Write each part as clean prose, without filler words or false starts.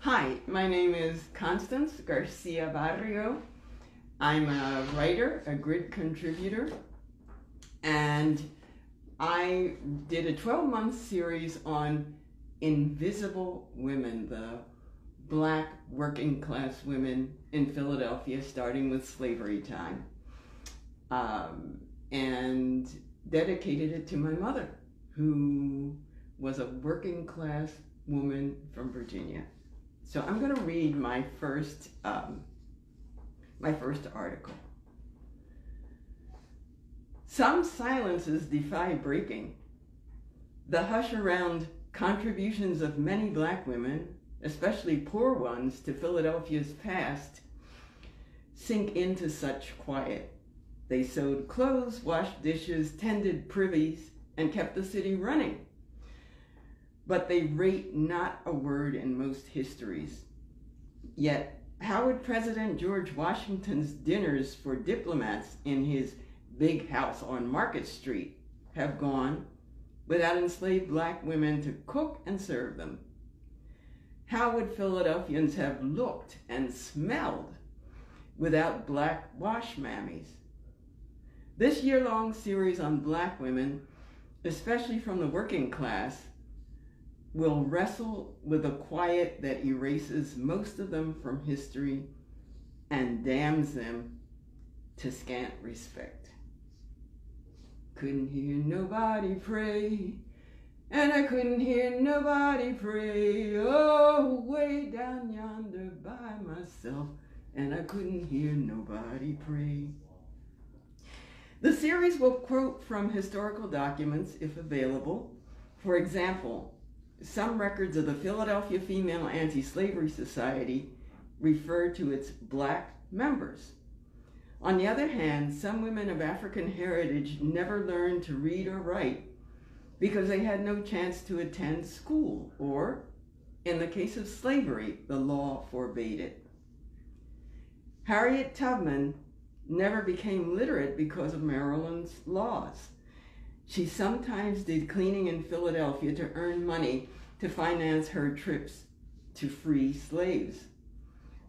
Hi, my name is Constance Garcia-Barrio. I'm a writer, a grid contributor, and I did a 12-month series on invisible women, the Black working class women in Philadelphia, starting with slavery time, and dedicated it to my mother, who was a working class woman from Virginia. So I'm going to read my first article. Some silences defy breaking. The hush around contributions of many Black women, especially poor ones, to Philadelphia's past, sink into such quiet. They sewed clothes, washed dishes, tended privies, and kept the city running. But they rate not a word in most histories. Yet, how would President George Washington's dinners for diplomats in his big house on Market Street have gone without enslaved Black women to cook and serve them? How would Philadelphians have looked and smelled without Black wash mammies? This year-long series on Black women, especially from the working class, will wrestle with a quiet that erases most of them from history and damns them to scant respect. Couldn't hear nobody pray, and I couldn't hear nobody pray, oh, way down yonder by myself, and I couldn't hear nobody pray. The series will quote from historical documents, if available. For example, some records of the Philadelphia Female Anti-Slavery Society refer to its Black members. On the other hand, some women of African heritage never learned to read or write because they had no chance to attend school, or, in the case of slavery, the law forbade it. Harriet Tubman never became literate because of Maryland's laws. She sometimes did cleaning in Philadelphia to earn money to finance her trips to free slaves.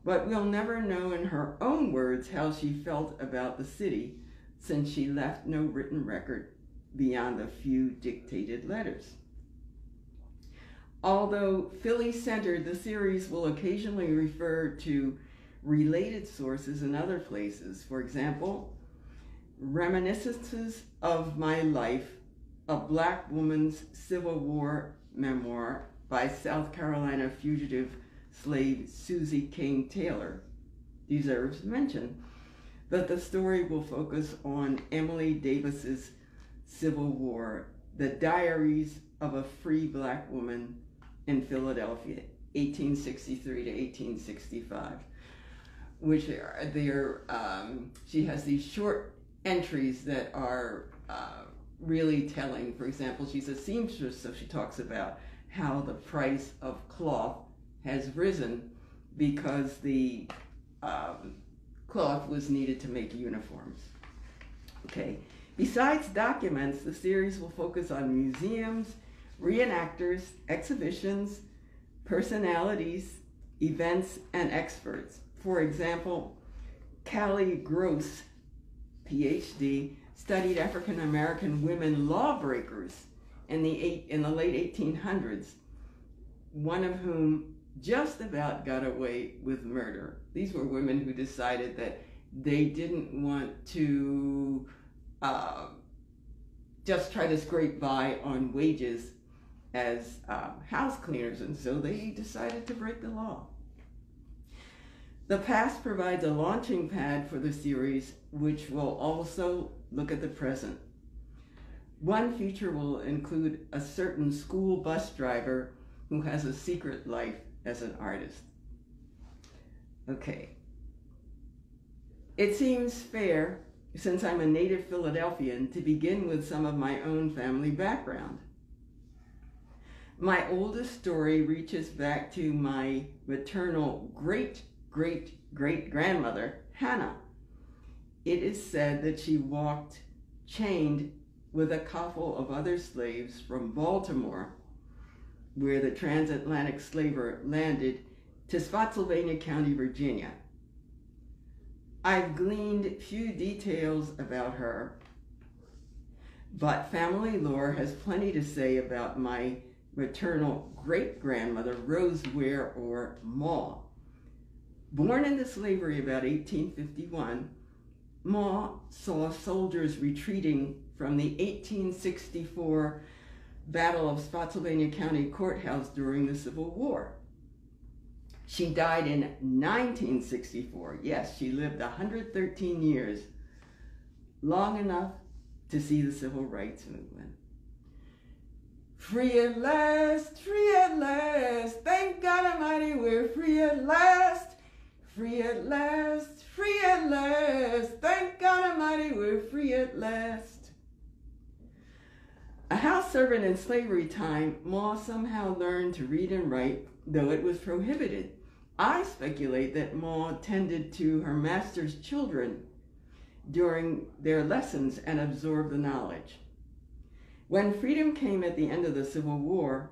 But we'll never know in her own words how she felt about the city, since she left no written record beyond a few dictated letters. Although Philly-centered, the series will occasionally refer to related sources in other places. For example, Reminiscences of My Life, a Black Woman's Civil War Memoir by South Carolina fugitive slave Susie King Taylor, deserves mention, but the story will focus on Emily Davis's Civil War, the Diaries of a Free Black Woman in Philadelphia, 1863 to 1865, which she has these short entries that are really telling. For example, she's a seamstress, so she talks about how the price of cloth has risen because the cloth was needed to make uniforms. Okay. Besides documents, the series will focus on museums, reenactors, exhibitions, personalities, events, and experts. For example, Callie Gross, PhD, studied African American women lawbreakers in the late 1800s, one of whom just about got away with murder. These were women who decided that they didn't want to just try to scrape by on wages as house cleaners, and so they decided to break the law. The past provides a launching pad for the series, which will also look at the present. One feature will include a certain school bus driver who has a secret life as an artist. Okay. It seems fair, since I'm a native Philadelphian, to begin with some of my own family background. My oldest story reaches back to my maternal great-great-great-grandmother, Hannah. It is said that she walked chained with a couple of other slaves from Baltimore, where the transatlantic slaver landed, to Spotsylvania County, Virginia. I've gleaned few details about her, but family lore has plenty to say about my maternal great-grandmother, Rose Ware, or Ma. Born into slavery about 1851, Ma saw soldiers retreating from the 1864 Battle of Spotsylvania County Courthouse during the Civil War. She died in 1964. Yes, she lived 113 years, long enough to see the Civil Rights Movement. Free at last, thank God Almighty, we're free at last. Free at last, thank God Almighty, we're free at last. A house servant in slavery time, Ma somehow learned to read and write, though it was prohibited. I speculate that Ma tended to her master's children during their lessons and absorbed the knowledge. When freedom came at the end of the Civil War,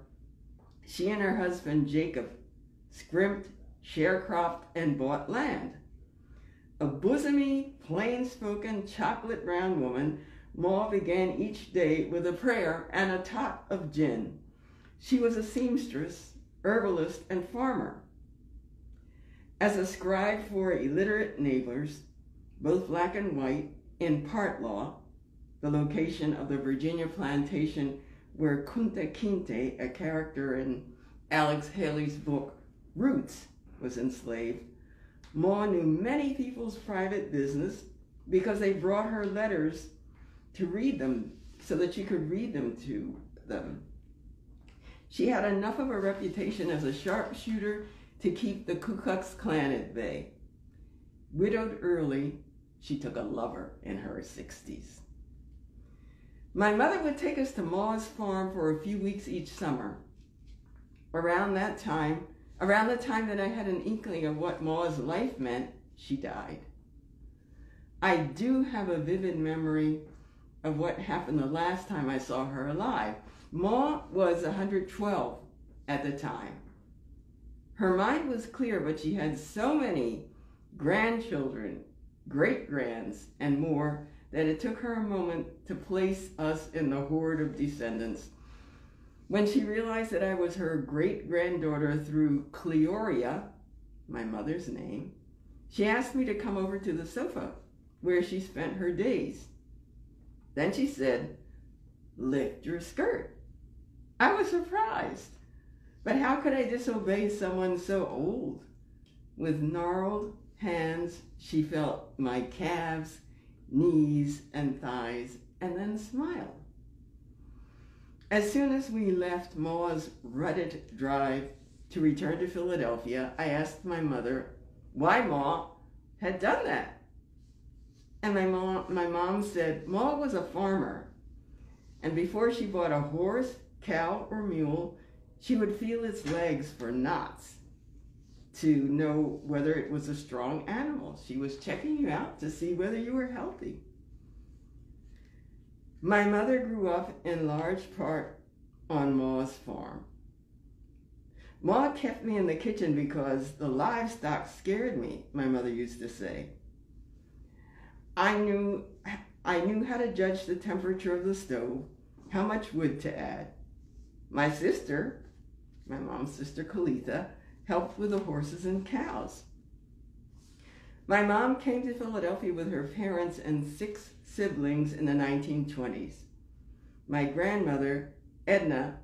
she and her husband Jacob scrimped, sharecropped, and bought land. A bosomy, plain-spoken, chocolate-brown woman, Ma began each day with a prayer and a tot of gin. She was a seamstress, herbalist, and farmer. As a scribe for illiterate neighbors, both black and white, in Part Law, the location of the Virginia plantation where Kunta Kinte, a character in Alex Haley's book Roots, was enslaved, Ma knew many people's private business because they brought her letters to read them so that she could read them to them. She had enough of a reputation as a sharpshooter to keep the Ku Klux Klan at bay. Widowed early, she took a lover in her 60s. My mother would take us to Ma's farm for a few weeks each summer. Around the time that I had an inkling of what Ma's life meant, she died. I do have a vivid memory of what happened the last time I saw her alive. Ma was 112 at the time. Her mind was clear, but she had so many grandchildren, great-grands, and more that it took her a moment to place us in the horde of descendants. When she realized that I was her great-granddaughter through Cleoria, my mother's name, she asked me to come over to the sofa where she spent her days. Then she said, "Lift your skirt." I was surprised, but how could I disobey someone so old? With gnarled hands, she felt my calves, knees, and thighs, and then smiled. As soon as we left Ma's rutted drive to return to Philadelphia, I asked my mother why Ma had done that. And my mom said Ma was a farmer, and before she bought a horse, cow, or mule, she would feel its legs for knots to know whether it was a strong animal. She was checking you out to see whether you were healthy. My mother grew up in large part on Ma's farm. Ma kept me in the kitchen because the livestock scared me, my mother used to say. I knew how to judge the temperature of the stove, how much wood to add. My sister, my mom's sister Kalitha, helped with the horses and cows. My mom came to Philadelphia with her parents and 6 siblings in the 1920s. My grandmother, Edna,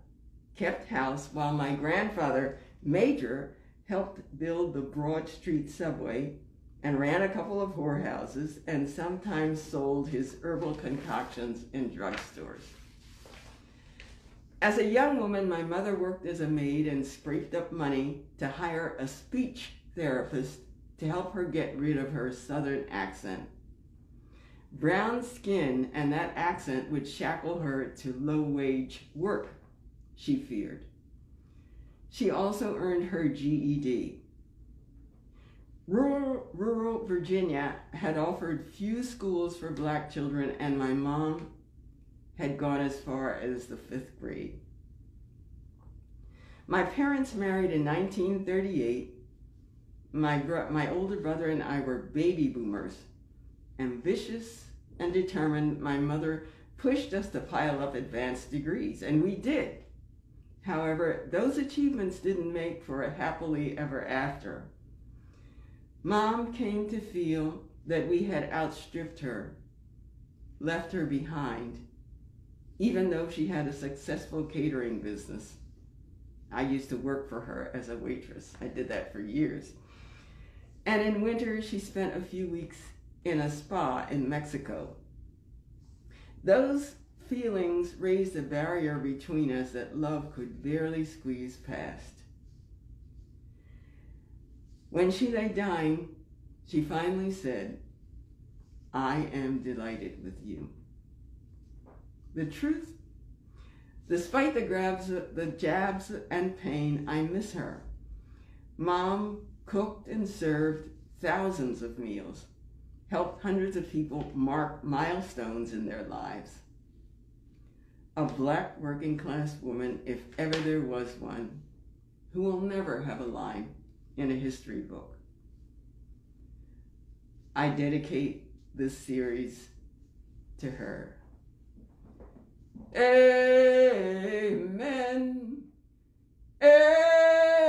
kept house while my grandfather, Major, helped build the Broad Street subway and ran a couple of whorehouses and sometimes sold his herbal concoctions in drugstores. As a young woman, my mother worked as a maid and scraped up money to hire a speech therapist to help her get rid of her Southern accent. Brown skin and that accent would shackle her to low-wage work, she feared. She also earned her GED. Rural Virginia had offered few schools for black children, and my mom had gone as far as the 5th grade. My parents married in 1938, my older brother and I were baby boomers, ambitious and determined. My mother pushed us to pile up advanced degrees, and we did. However, those achievements didn't make for a happily ever after. Mom came to feel that we had outstripped her, left her behind, even though she had a successful catering business. I used to work for her as a waitress. I did that for years. And in winter, she spent a few weeks in a spa in Mexico. Those feelings raised a barrier between us that love could barely squeeze past. When she lay dying, she finally said, "I am delighted with you." The truth, despite the jabs and pain, I miss her. Mom cooked and served thousands of meals, helped hundreds of people mark milestones in their lives. A Black working class woman, if ever there was one, who will never have a line in a history book. I dedicate this series to her. Amen. Amen.